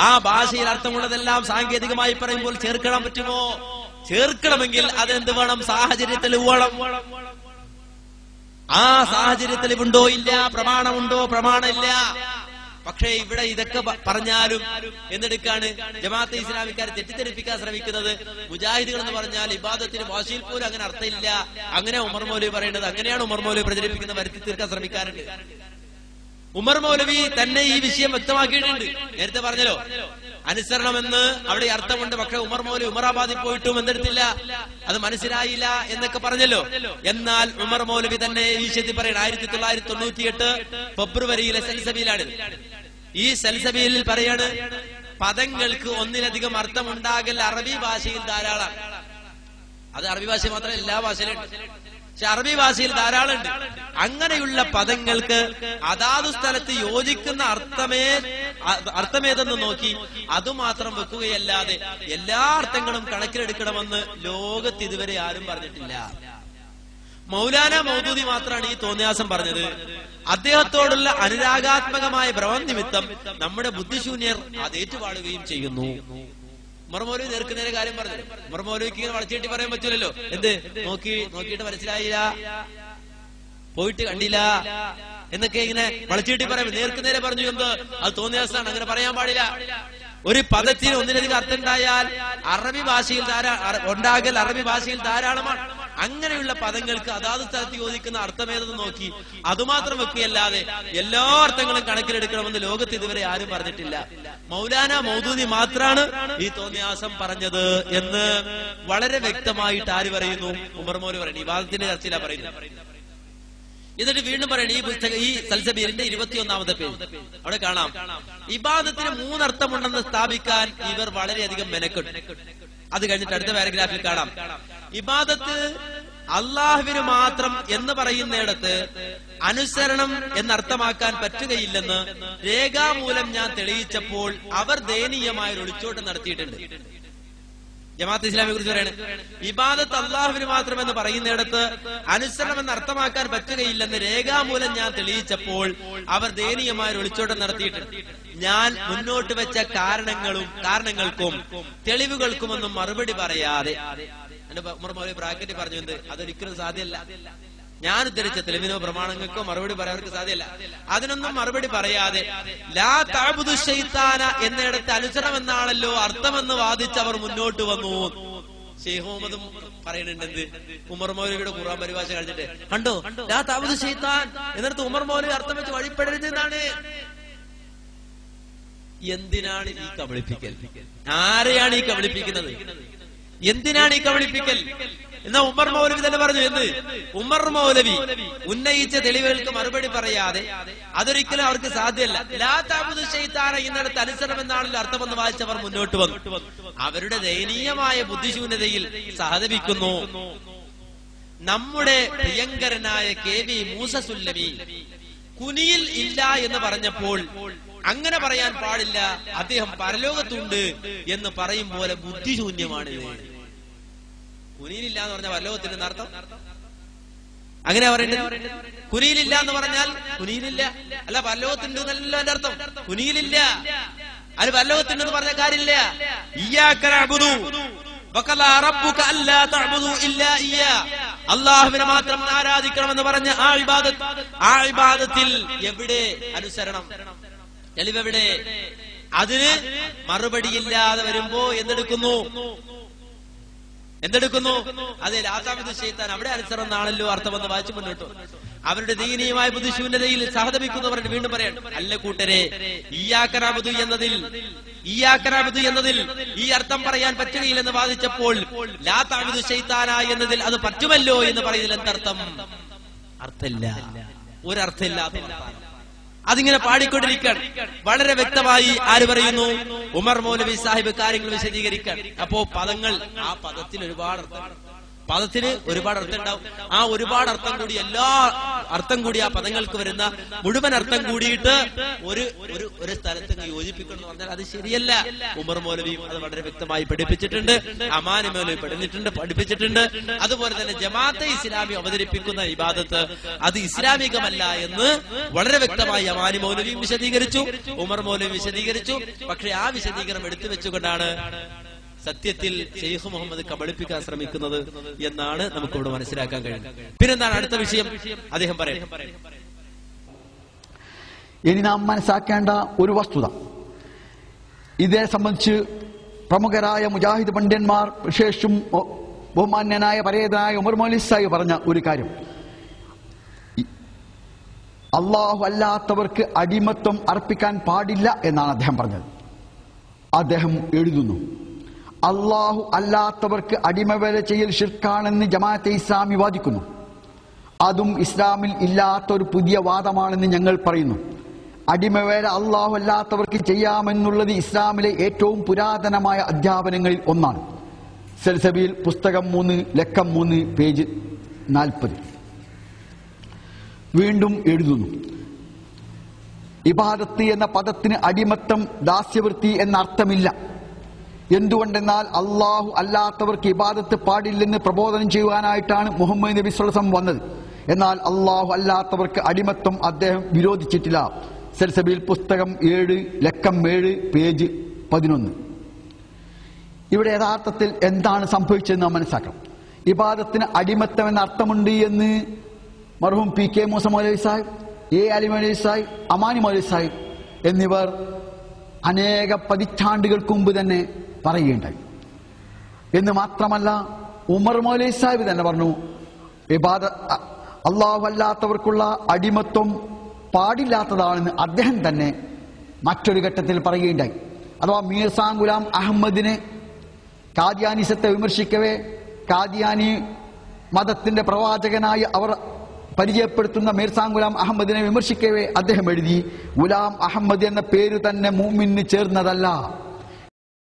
ആ ഭാഷയിൽ അർത്ഥമുള്ളതെല്ലാം സാങ്കേതികമായി പറയുമ്പോൾ ചേർക്കാൻ പറ്റുമോ? ചേർക്കണമെങ്കിൽ അതെന്ത് വേണം? സാഹചര്യത്തിൽ വേണം. ആ സാഹചര്യത്തിൽ ഉണ്ടോ ഇല്ല, പ്രമാണമുണ്ടോ പ്രമാണമില്ല. പക്ഷേ ഇവിടെ ഇതൊക്കെ പറഞ്ഞാലും എന്തെടുക്കാണ് ജമാഅത്തെ ഇസ്ലാമിക്കാർ തെറ്റിദ്ധരിപ്പിക്കാൻ ശ്രമിക്കുന്നത്? മുജാഹിദുകൾ എന്ന് പറഞ്ഞാൽ ഇബാദത്തിന് ഭാഷയിൽ പോലും അങ്ങനെ അർത്ഥമില്ല, അങ്ങനെ ഉമർ മൗലവി പറയുന്നത്, അങ്ങനെയാണ് ഉമർ മൗലവി പ്രചരിപ്പിക്കുന്നത്, വരുത്തി തീർക്കാൻ ശ്രമിക്കാറുണ്ട്. ഉമർ മൗലവി തന്നെ ഈ വിഷയം വ്യക്തമാക്കിയിട്ടുണ്ട്. നേരത്തെ പറഞ്ഞല്ലോ അനുസരണമെന്ന് അവിടെ അർത്ഥമുണ്ട്. പക്ഷെ ഉമർ മൗലവി ഉമറാബാദിൽ പോയിട്ടും എന്തെടുത്തില്ല, അത് മനസ്സിലായില്ല എന്നൊക്കെ പറഞ്ഞല്ലോ. എന്നാൽ ഉമർ മൗലവി തന്നെ ഈ വിഷയത്തിൽ പറയണം. 1998 ഫെബ്രുവരിയിലെ സൽസബീലാണ്. ഈ സൽസബീലിൽ പറയാണ്, പദങ്ങൾക്ക് ഒന്നിലധികം അർത്ഥമുണ്ടാകൽ അറബി ഭാഷയിൽ ധാരാളം. അത് അറബി ഭാഷ മാത്രമല്ല, എല്ലാ ഭാഷയിലും ഉണ്ട്. പക്ഷെ അറബി ഭാഷയിൽ ധാരാളം ഉണ്ട്. അങ്ങനെയുള്ള പദങ്ങൾക്ക് അതാതു സ്ഥലത്ത് യോജിക്കുന്ന അർത്ഥമേതെന്ന് നോക്കി അതുമാത്രം വെക്കുകയല്ലാതെ എല്ലാ അർത്ഥങ്ങളും കണക്കിലെടുക്കണമെന്ന് ലോകത്ത് ഇതുവരെ ആരും പറഞ്ഞിട്ടില്ല. മൗലാന മൗദൂദി മാത്രമാണ് ഈ തോന്നിയാസം പറഞ്ഞത്. അദ്ദേഹത്തോടുള്ള അനുരാഗാത്മകമായ ഭ്രമം നിമിത്തം നമ്മുടെ ബുദ്ധിശൂന്യർ അത് ഏറ്റുപാടുകയും ചെയ്യുന്നു. ഉമർ മൗലവി നേർക്കുന്നതിന്റെ കാര്യം പറഞ്ഞു. ഉമർ മൗലവിക്ക് ഇങ്ങനെ വളച്ചേട്ടി പറയാൻ പറ്റൂലല്ലോ. എന്ത് നോക്കിയിട്ട് മനസ്സിലായില്ല, പോയിട്ട് കണ്ടില്ല എന്നൊക്കെ ഇങ്ങനെ വളച്ചേട്ടി പറയാം. നേർക്കുന്നേരെ പറഞ്ഞു എന്ത്? അത് തോന്നിയാസാണ്, അങ്ങനെ പറയാൻ പാടില്ല. ഒരു പദത്തിന് ഒന്നിലധികം അർത്ഥം ഉണ്ടായാൽ അറബി ഭാഷയിൽ അറബി ഭാഷയിൽ ധാരാളമാണ്. അങ്ങനെയുള്ള പദങ്ങൾക്ക് അതാത് സ്ഥലത്ത് യോജിക്കുന്ന അർത്ഥമേതെന്ന് നോക്കി അതുമാത്രം വെക്കുകയല്ലാതെ എല്ലാ അർത്ഥങ്ങളും കണക്കിലെടുക്കണമെന്ന് ലോകത്ത് ഇതുവരെ ആരും പറഞ്ഞിട്ടില്ല. മൗലാന മൗദൂദി മാത്രാണ് ഈ തോന്നിയാസം പറഞ്ഞത് എന്ന് വളരെ വ്യക്തമായിട്ട് ആര് പറയുന്നു? ഉമർ മൗലവി പറയുന്നു. ഇബാദത്തിന്റെ ചർച്ചയിലാ പറയുന്നത്. എന്നിട്ട് വീണ്ടും പറയണം, ഈ പുസ്തകം ഈ സൽസബീലിന്റെ 21ാമത്തെ പേജ് അവിടെ കാണാം, ഇബാദത്തിന് 3 അർത്ഥമുണ്ടെന്ന് സ്ഥാപിക്കാൻ ഇവർ വളരെയധികം മെനക്കെട്ടു. അത് കഴിഞ്ഞിട്ട് അടുത്ത പാരഗ്രാഫിൽ കാണാം, ഇബാദത്ത് അള്ളാഹുവിന് മാത്രം എന്ന് പറയുന്നിടത്ത് അനുസരണം എന്നർത്ഥമാക്കാൻ പറ്റുകയില്ലെന്ന് രേഖാമൂലം ഞാൻ തെളിയിച്ചപ്പോൾ അവർ ദയനീയമായ ഒളിച്ചോട്ടം നടത്തിയിട്ടുണ്ട്. ജമാഅത്ത് ഇസ്ലാമിയെ കുറിച്ച് പറയാണ്, ഇബാദത്ത് അള്ളാഹുവിന് മാത്രം എന്ന് പറയുന്നിടത്ത് അനുസരണം എന്ന് അർത്ഥമാക്കാൻ പറ്റുകയില്ലെന്ന് രേഖാമൂലം ഞാൻ തെളിയിച്ചപ്പോൾ അവർ ദയനീയമായ ഒളിച്ചോട്ടം നടത്തിയിട്ടുണ്ട്. ഞാൻ മുന്നോട്ട് വെച്ച കാരണങ്ങൾക്കും തെളിവുകൾക്കുമൊന്നും മറുപടി പറയാതെ, ഉമർ മൗലവി ബ്രാക്കറ്റ് പറഞ്ഞു, എന്ത്? അതൊരിക്കലും സാധ്യമല്ല. ഞാൻ ഉദ്ധരിച്ച തെളിവിനോ പ്രമാണങ്ങൾക്കോ മറുപടി പറയാൻ അവർക്ക് സാധ്യമല്ല. അതിനൊന്നും മറുപടി പറയാതെ ലാ തഅബുദു ശൈത്താന എന്നിടത്ത് അനുസരണം എന്നാണല്ലോ അർത്ഥമെന്ന് വാദിച്ച് അവർ മുന്നോട്ട് വന്നു. ശൈഖ് മുഹമ്മദും പറയുന്നുണ്ട്, എന്ത്? ഉമർ മൗലവിയുടെ ഖുർആൻ പരിഭാഷ കഴിഞ്ഞിട്ട് കണ്ടോ, ലാ തഅബുദു ശൈത്താൻ എന്നിടത്ത് ഉമർ മൗലവി അർത്ഥം വെച്ച് വഴിപ്പെടരുത് എന്നാണ്. എന്തിനാണ് ഈ കബളിപ്പിക്കൽ? ആരെയാണ് ഈ കബളിപ്പിക്കുന്നത്? എന്തിനാണ് ഈ കബളിപ്പിക്കൽ? എന്നാ ഉമർ മൗലവി തന്നെ പറഞ്ഞു, എന്ത്? ഉമർ മൗലവി ഉന്നയിച്ച തെളിവുകൾക്ക് മറുപടി പറയാതെ അതൊരിക്കലും അവർക്ക് സാധ്യമല്ല. ലാ തഅബുദു ശൈത്താന എന്നിടത്ത് അനുസരണം എന്നാണല്ലോ അർത്ഥമെന്ന് വായിച്ചവർ മുന്നോട്ട് വന്നു. അവരുടെ ദയനീയമായ ബുദ്ധിശൂന്യതയിൽ സഹതപിക്കുന്നു. നമ്മുടെ പ്രിയങ്കരനായ KV മൂസ സുല്ലമി കുനിയിൽ ഇല്ല എന്ന് പറഞ്ഞപ്പോൾ അങ്ങനെ പറയാൻ പാടില്ല, അദ്ദേഹം പരലോകത്തുണ്ട് എന്ന് പറയും പോലെ ബുദ്ധിശൂന്യമാണിത്. കുനിയിലില്ല എന്ന് പറഞ്ഞാൽ പരലോകത്തിന്റെ അർത്ഥം അങ്ങനെ പറയുന്നത്. കുനിയിലില്ല എന്ന് പറഞ്ഞാൽ കുനിയിലില്ല അല്ല, പരലോകത്തുണ്ട് എന്നല്ല എന്റെ അർത്ഥം. കുനിയിലില്ല, അത് പരലോകത്തുണ്ടെന്ന് പറഞ്ഞ കാര്യമില്ല. ഇയ്യാക നഅ്ബുദു വഖലാ റബ്ബുക അല്ലാ തഅ്ബുദു ഇല്ലാ ഇയ്യാ, അല്ലാഹുവിനെ മാത്രം ആരാധിക്കണമെന്ന് പറഞ്ഞ ആ ഇബാദത്തിൽ എവിടെ അനുസരണം? തെളിവെവിടെ? അതിന് മറുപടിയില്ലാതെ വരുമ്പോ എന്തെടുക്കുന്നു? അതെ, ലാതാബുദ് ശൈത്താൻ അവിടെ അനുസരണം എന്നാണല്ലോ അർത്ഥമെന്ന് വായിച്ചു മുന്നോട്ട്. അവരുടെ ദീനീയമായ ബുദ്ധിശൂന്യതയിൽ സഹതപിക്കുന്നവർ വീണ്ടും പറയാൻ, അല്ല കൂട്ടരെ, ഇയ്യാക നഅ്ബുദു എന്നതിൽ ഈ അർത്ഥം പറയാൻ പറ്റുകയില്ലെന്ന് വാദിച്ചപ്പോൾ ലാ തഅബുദു ശൈത്താന എന്നതിൽ അത് പറ്റുമല്ലോ എന്ന് പറയുന്നതിൽ എന്തർത്ഥം? അർത്ഥമില്ല, ഒരർത്ഥമില്ലാത്ത അതിങ്ങനെ പാടിക്കൊണ്ടിരിക്കാൻ വളരെ വ്യക്തമായി ആര് പറയുന്നു? ഉമർ മൗലവി സാഹിബ് കാര്യങ്ങൾ വിശദീകരിക്കാൻ. അപ്പോ പദങ്ങൾ, ആ പദത്തിൽ ഒരുപാട് അർത്ഥം. പദത്തിന് ഒരുപാട് അർത്ഥം ഉണ്ടാവും. ആ ഒരുപാട് അർത്ഥം കൂടി എല്ലാ അർത്ഥം കൂടി ആ പദങ്ങൾക്ക് വരുന്ന മുഴുവൻ അർത്ഥം കൂടിയിട്ട് ഒരു സ്ഥലത്ത് യോജിപ്പിക്കണം എന്ന് പറഞ്ഞാൽ അത് ശരിയല്ല. ഉമർ മൗലവിയും അത് വളരെ വ്യക്തമായി പഠിപ്പിച്ചിട്ടുണ്ട്, അമാനി മൗലവി പഠിപ്പിച്ചിട്ടുണ്ട്. അതുപോലെ തന്നെ ജമാഅത്തെ ഇസ്ലാമി അവതരിപ്പിക്കുന്ന ഇബാദത്ത് അത് ഇസ്ലാമികമല്ല എന്ന് വളരെ വ്യക്തമായി അമാനി മൗലവിയും വിശദീകരിച്ചു, ഉമർ മൗലവി വിശദീകരിച്ചു. പക്ഷെ ആ വിശദീകരണം എടുത്തു വെച്ചുകൊണ്ടാണ് സത്യത്തിൽ ഷെയ്ഖ് മുഹമ്മദ് കബളിപ്പിക്കാൻ ശ്രമിക്കുന്നത് എന്നാണ് നമുക്കിവിടെ മനസ്സിലാക്കാൻ കഴിയുന്നത്. പിന്നെന്താണ് അടുത്ത വിഷയം അദ്ദേഹം പറയുന്നത്? ഇനി നാം മനസ്സിലാക്കേണ്ട ഒരു വസ്തുത, ഇതേ സംബന്ധിച്ച് പ്രമുഖരായ മുജാഹിദ് പണ്ഡിതന്മാർ, വിശേഷിച്ചും ബഹുമാന്യനായ പരേതനായ ഉമർ മൗലവി സാഹിബ് പറഞ്ഞ ഒരു കാര്യം, അള്ളാഹു അല്ലാത്തവർക്ക് അടിമത്വം അർപ്പിക്കാൻ പാടില്ല എന്നാണ് അദ്ദേഹം പറഞ്ഞത്. അദ്ദേഹം എഴുതുന്നു, അള്ളാഹു അല്ലാത്തവർക്ക് അടിമവേല ചെയ്യൽ ശിർക്കാണെന്ന് ജമാഅത്തെ ഇസ്ലാമി വാദിക്കുന്നു. അതും ഇസ്ലാമിൽ ഇല്ലാത്തൊരു പുതിയ വാദമാണെന്ന് ഞങ്ങൾ പറയുന്നു. അടിമവേല അള്ളാഹു അല്ലാത്തവർക്ക് ചെയ്യാമെന്നുള്ളത് ഇസ്ലാമിലെ ഏറ്റവും പുരാതനമായ അധ്യാപനങ്ങളിൽ ഒന്നാണ്. സൽസബീൽ പുസ്തകം 3 ലക്കം 3 പേജ് 40. വീണ്ടും എഴുതുന്നു, ഇബാദത്ത് എന്ന പദത്തിന് അടിമത്തം, ദാസ്യവൃത്തി എന്ന അർത്ഥമില്ല. എന്തുകൊണ്ടെന്നാൽ അള്ളാഹു അല്ലാത്തവർക്ക് ഇബാദത്ത് പാടില്ലെന്ന് പ്രബോധനം ചെയ്യുവാനായിട്ടാണ് മുഹമ്മദ് നബി സ്വല്ലല്ലാഹു അലൈഹി വസല്ലം വന്നത്. എന്നാൽ അള്ളാഹു അല്ലാത്തവർക്ക് അടിമത്വം അദ്ദേഹം വിരോധിച്ചിട്ടില്ല. സൽസബീൽ പുസ്തകം 7 ലക്കം 7 പേജ് 11. ഇവിടെ യഥാർത്ഥത്തിൽ എന്താണ് സംഭവിച്ചതെന്ന് നാം മനസ്സിലാക്കണം. ഇബാദത്തിന് അടിമത്തം എന്ന അർത്ഥമുണ്ട് എന്ന് മർഹൂം PK Musa Moulavi Sahib, A Ali മൗലവി സാഹിബ്, അമാനി മൗലവി സാഹിബ് എന്നിവർ അനേക പതിറ്റാണ്ടുകൾക്ക് മുമ്പ് തന്നെ പറയുകയുണ്ടായി. എന്ന് മാത്രമല്ല, ഉമർ മൗലവി സാഹിബ് തന്നെ പറഞ്ഞു, അള്ളാഹു അല്ലാത്തവർക്കുള്ള അടിമത്വം പാടില്ലാത്തതാണെന്ന് അദ്ദേഹം തന്നെ മറ്റൊരു ഘട്ടത്തിൽ പറയുകയുണ്ടായി. അഥവാ മീർസാ ഗുലാം അഹമ്മദിനെ കാദിയാനിസത്തെ വിമർശിക്കവേ, കാദിയാനി മതത്തിന്റെ പ്രവാചകനായി അവർ പരിചയപ്പെടുത്തുന്ന മീർസാ ഗുലാം അഹമ്മദിനെ വിമർശിക്കവേ അദ്ദേഹം എഴുതി, ഗുലാം അഹമ്മദ് എന്ന പേര് തന്നെ മുഅ്മിനിന് ചേർന്നതല്ല.